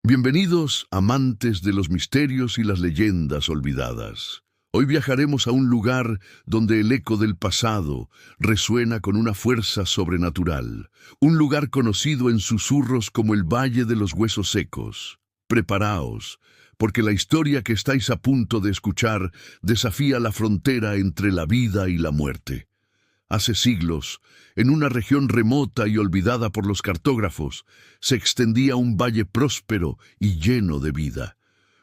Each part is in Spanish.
Bienvenidos, amantes de los misterios y las leyendas olvidadas. Hoy viajaremos a un lugar donde el eco del pasado resuena con una fuerza sobrenatural, un lugar conocido en susurros como el Valle de los Huesos Secos. Preparaos, porque la historia que estáis a punto de escuchar desafía la frontera entre la vida y la muerte. Hace siglos, en una región remota y olvidada por los cartógrafos, se extendía un valle próspero y lleno de vida.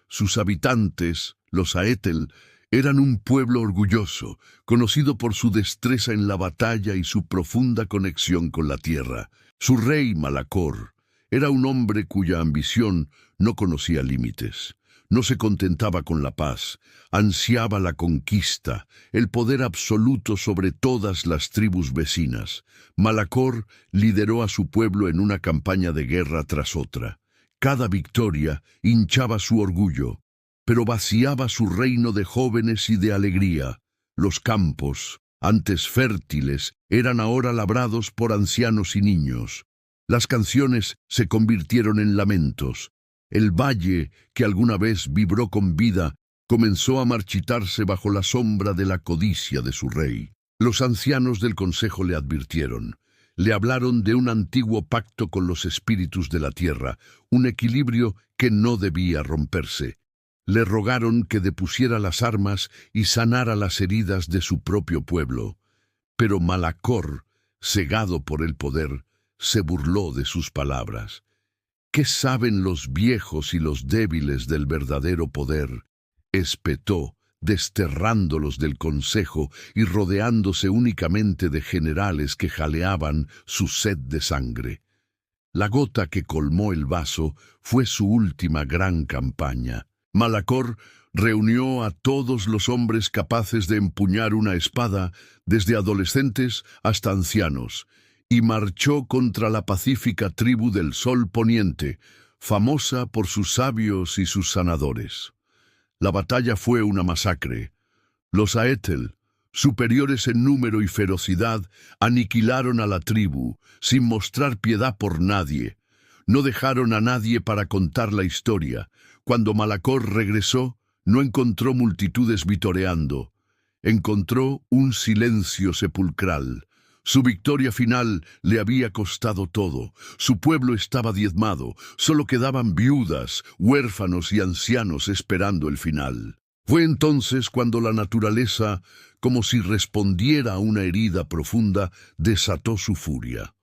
Sus habitantes, los Aetel, eran un pueblo orgulloso, conocido por su destreza en la batalla y su profunda conexión con la tierra. Su rey, Malacor, era un hombre cuya ambición no conocía límites. No se contentaba con la paz, ansiaba la conquista, el poder absoluto sobre todas las tribus vecinas. Malacor lideró a su pueblo en una campaña de guerra tras otra. Cada victoria hinchaba su orgullo, pero vaciaba su reino de jóvenes y de alegría. Los campos, antes fértiles, eran ahora labrados por ancianos y niños. Las canciones se convirtieron en lamentos. El valle, que alguna vez vibró con vida, comenzó a marchitarse bajo la sombra de la codicia de su rey. Los ancianos del consejo le advirtieron. Le hablaron de un antiguo pacto con los espíritus de la tierra, un equilibrio que no debía romperse. Le rogaron que depusiera las armas y sanara las heridas de su propio pueblo. Pero Malacor, cegado por el poder, se burló de sus palabras. ¿Qué saben los viejos y los débiles del verdadero poder? Espetó, desterrándolos del consejo y rodeándose únicamente de generales que jaleaban su sed de sangre. La gota que colmó el vaso fue su última gran campaña. Malacor reunió a todos los hombres capaces de empuñar una espada, desde adolescentes hasta ancianos, y marchó contra la pacífica tribu del Sol Poniente, famosa por sus sabios y sus sanadores. La batalla fue una masacre. Los Aetel, superiores en número y ferocidad, aniquilaron a la tribu, sin mostrar piedad por nadie. No dejaron a nadie para contar la historia. Cuando Malacor regresó, no encontró multitudes vitoreando. Encontró un silencio sepulcral. Su victoria final le había costado todo. Su pueblo estaba diezmado. Solo quedaban viudas, huérfanos y ancianos esperando el final. Fue entonces cuando la naturaleza, como si respondiera a una herida profunda, desató su furia.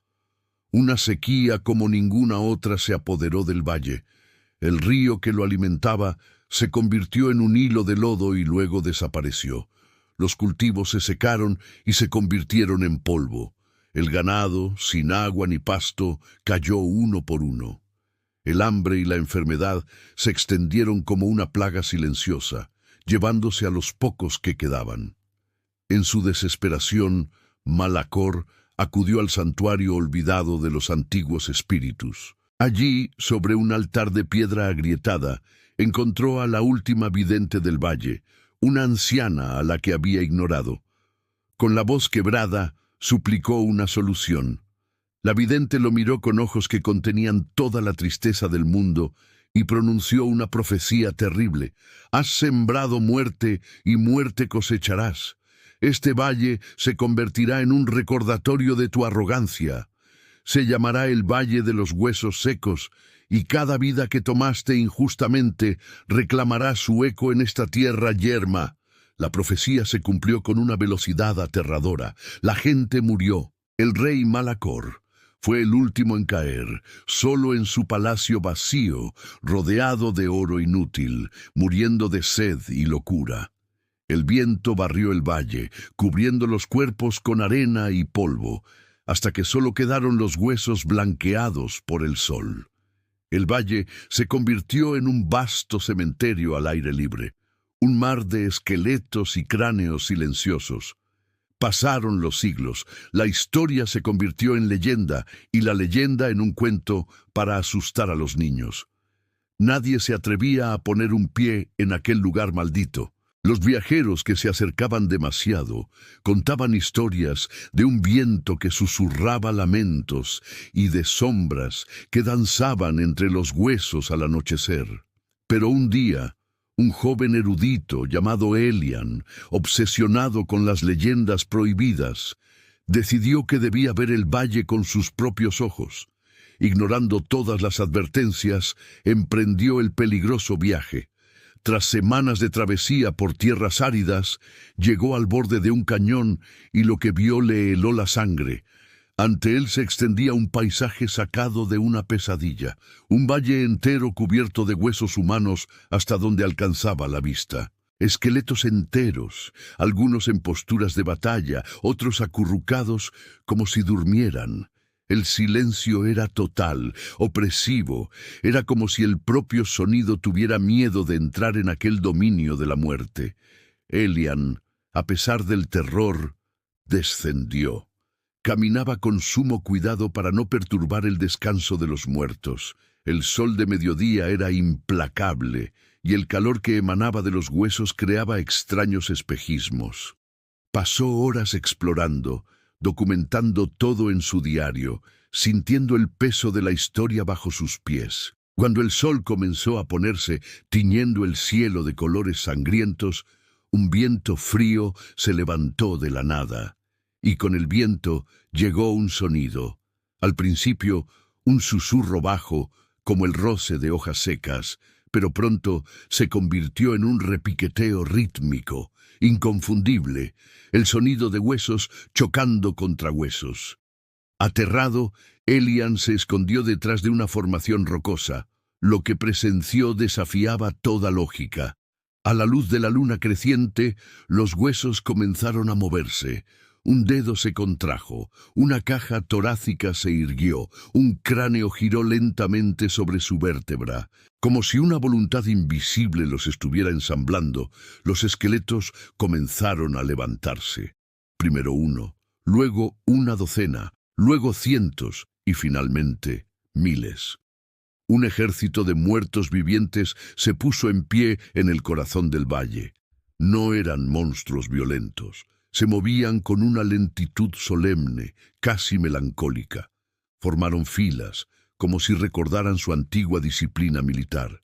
Una sequía como ninguna otra se apoderó del valle. El río que lo alimentaba se convirtió en un hilo de lodo y luego desapareció. Los cultivos se secaron y se convirtieron en polvo. El ganado, sin agua ni pasto, cayó uno por uno. El hambre y la enfermedad se extendieron como una plaga silenciosa, llevándose a los pocos que quedaban. En su desesperación, Malacor acudió al santuario olvidado de los antiguos espíritus. Allí, sobre un altar de piedra agrietada, encontró a la última vidente del valle, una anciana a la que había ignorado. Con la voz quebrada, suplicó una solución. La vidente lo miró con ojos que contenían toda la tristeza del mundo y pronunció una profecía terrible. Has sembrado muerte y muerte cosecharás. Este valle se convertirá en un recordatorio de tu arrogancia. Se llamará el Valle de los Huesos Secos, y cada vida que tomaste injustamente reclamará su eco en esta tierra yerma. La profecía se cumplió con una velocidad aterradora. La gente murió. El rey Malacor fue el último en caer, solo en su palacio vacío, rodeado de oro inútil, muriendo de sed y locura. El viento barrió el valle, cubriendo los cuerpos con arena y polvo, hasta que solo quedaron los huesos blanqueados por el sol. El valle se convirtió en un vasto cementerio al aire libre, un mar de esqueletos y cráneos silenciosos. Pasaron los siglos, la historia se convirtió en leyenda y la leyenda en un cuento para asustar a los niños. Nadie se atrevía a poner un pie en aquel lugar maldito. Los viajeros que se acercaban demasiado contaban historias de un viento que susurraba lamentos y de sombras que danzaban entre los huesos al anochecer. Pero un día, un joven erudito llamado Elian, obsesionado con las leyendas prohibidas, decidió que debía ver el valle con sus propios ojos. Ignorando todas las advertencias, emprendió el peligroso viaje. Tras semanas de travesía por tierras áridas, llegó al borde de un cañón y lo que vio le heló la sangre. Ante él se extendía un paisaje sacado de una pesadilla, un valle entero cubierto de huesos humanos hasta donde alcanzaba la vista. Esqueletos enteros, algunos en posturas de batalla, otros acurrucados como si durmieran. El silencio era total, opresivo, era como si el propio sonido tuviera miedo de entrar en aquel dominio de la muerte. Elian, a pesar del terror, descendió. Caminaba con sumo cuidado para no perturbar el descanso de los muertos. El sol de mediodía era implacable, y el calor que emanaba de los huesos creaba extraños espejismos. Pasó horas explorando, documentando todo en su diario, sintiendo el peso de la historia bajo sus pies. Cuando el sol comenzó a ponerse, tiñendo el cielo de colores sangrientos, un viento frío se levantó de la nada, y con el viento llegó un sonido. Al principio, un susurro bajo, como el roce de hojas secas, pero pronto se convirtió en un repiqueteo rítmico, inconfundible, el sonido de huesos chocando contra huesos. Aterrado, Elian se escondió detrás de una formación rocosa. Lo que presenció desafiaba toda lógica. A la luz de la luna creciente, los huesos comenzaron a moverse. Un dedo se contrajo, una caja torácica se irguió, un cráneo giró lentamente sobre su vértebra. Como si una voluntad invisible los estuviera ensamblando, los esqueletos comenzaron a levantarse. Primero uno, luego una docena, luego cientos y finalmente miles. Un ejército de muertos vivientes se puso en pie en el corazón del valle. No eran monstruos violentos. Se movían con una lentitud solemne, casi melancólica. Formaron filas, como si recordaran su antigua disciplina militar.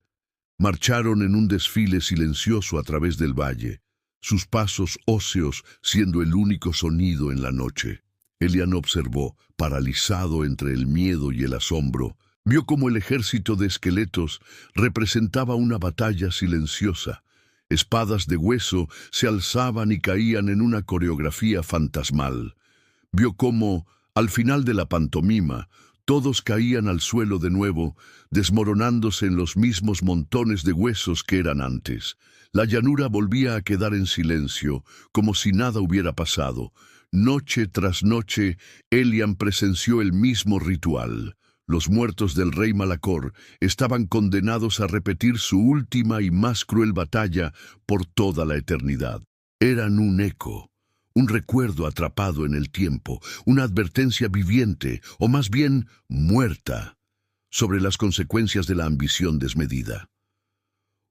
Marcharon en un desfile silencioso a través del valle, sus pasos óseos siendo el único sonido en la noche. Elian observó, paralizado entre el miedo y el asombro, vio cómo el ejército de esqueletos representaba una batalla silenciosa. Espadas de hueso se alzaban y caían en una coreografía fantasmal. Vio cómo, al final de la pantomima, todos caían al suelo de nuevo, desmoronándose en los mismos montones de huesos que eran antes. La llanura volvía a quedar en silencio, como si nada hubiera pasado. Noche tras noche, Elian presenció el mismo ritual. Los muertos del rey Malacor estaban condenados a repetir su última y más cruel batalla por toda la eternidad. Eran un eco, un recuerdo atrapado en el tiempo, una advertencia viviente, o más bien muerta, sobre las consecuencias de la ambición desmedida.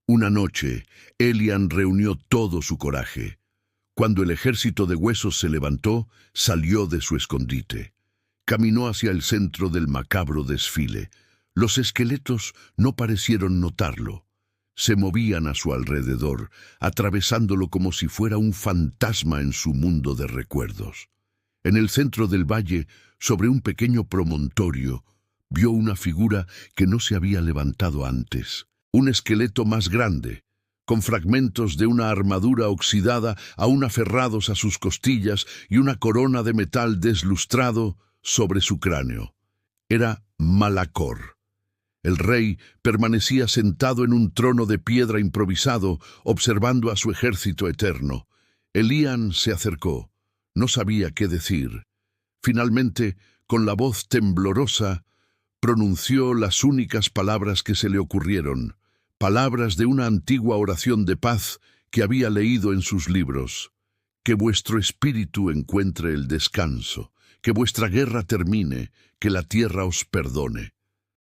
Una noche, Elian reunió todo su coraje. Cuando el ejército de huesos se levantó, salió de su escondite. Caminó hacia el centro del macabro desfile. Los esqueletos no parecieron notarlo. Se movían a su alrededor, atravesándolo como si fuera un fantasma en su mundo de recuerdos. En el centro del valle, sobre un pequeño promontorio, vio una figura que no se había levantado antes. Un esqueleto más grande, con fragmentos de una armadura oxidada aún aferrados a sus costillas y una corona de metal deslustrado sobre su cráneo. Era Malacor. El rey permanecía sentado en un trono de piedra improvisado, observando a su ejército eterno. Elian se acercó. No sabía qué decir. Finalmente, con la voz temblorosa, pronunció las únicas palabras que se le ocurrieron, palabras de una antigua oración de paz que había leído en sus libros. Que vuestro espíritu encuentre el descanso. Que vuestra guerra termine, que la tierra os perdone.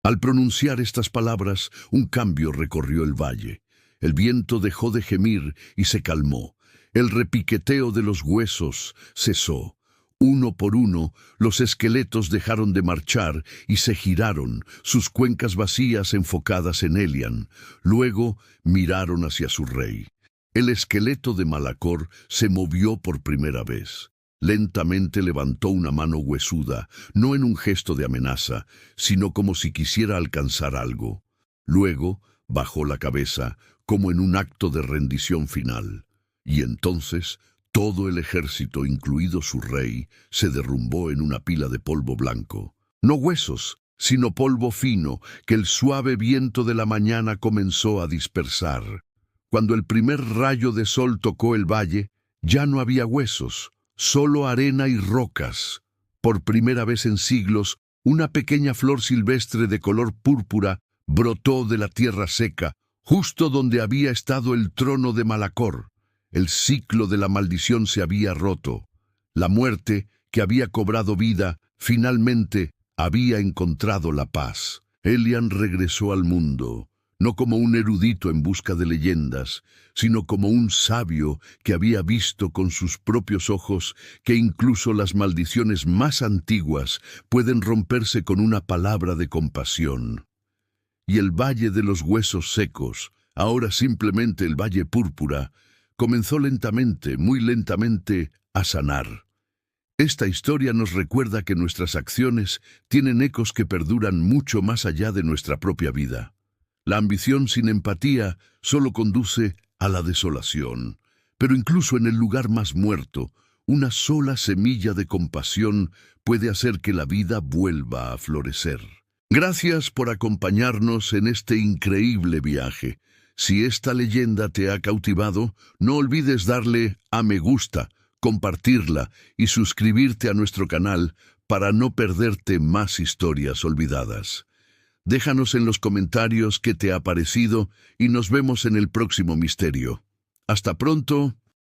Al pronunciar estas palabras, un cambio recorrió el valle. El viento dejó de gemir y se calmó. El repiqueteo de los huesos cesó. Uno por uno, los esqueletos dejaron de marchar y se giraron, sus cuencas vacías enfocadas en Elian. Luego miraron hacia su rey. El esqueleto de Malacor se movió por primera vez. Lentamente levantó una mano huesuda, no en un gesto de amenaza, sino como si quisiera alcanzar algo. Luego bajó la cabeza, como en un acto de rendición final. Y entonces todo el ejército, incluido su rey, se derrumbó en una pila de polvo blanco. No huesos, sino polvo fino que el suave viento de la mañana comenzó a dispersar. Cuando el primer rayo de sol tocó el valle, ya no había huesos, solo arena y rocas. Por primera vez en siglos, una pequeña flor silvestre de color púrpura brotó de la tierra seca, justo donde había estado el trono de Malacor. El ciclo de la maldición se había roto. La muerte, que había cobrado vida, finalmente había encontrado la paz. Elian regresó al mundo, no como un erudito en busca de leyendas, sino como un sabio que había visto con sus propios ojos que incluso las maldiciones más antiguas pueden romperse con una palabra de compasión. Y el valle de los huesos secos, ahora simplemente el valle púrpura, comenzó lentamente, muy lentamente, a sanar. Esta historia nos recuerda que nuestras acciones tienen ecos que perduran mucho más allá de nuestra propia vida. La ambición sin empatía solo conduce a la desolación, pero incluso en el lugar más muerto, una sola semilla de compasión puede hacer que la vida vuelva a florecer. Gracias por acompañarnos en este increíble viaje. Si esta leyenda te ha cautivado, no olvides darle a me gusta, compartirla y suscribirte a nuestro canal para no perderte más historias olvidadas. Déjanos en los comentarios qué te ha parecido y nos vemos en el próximo misterio. Hasta pronto.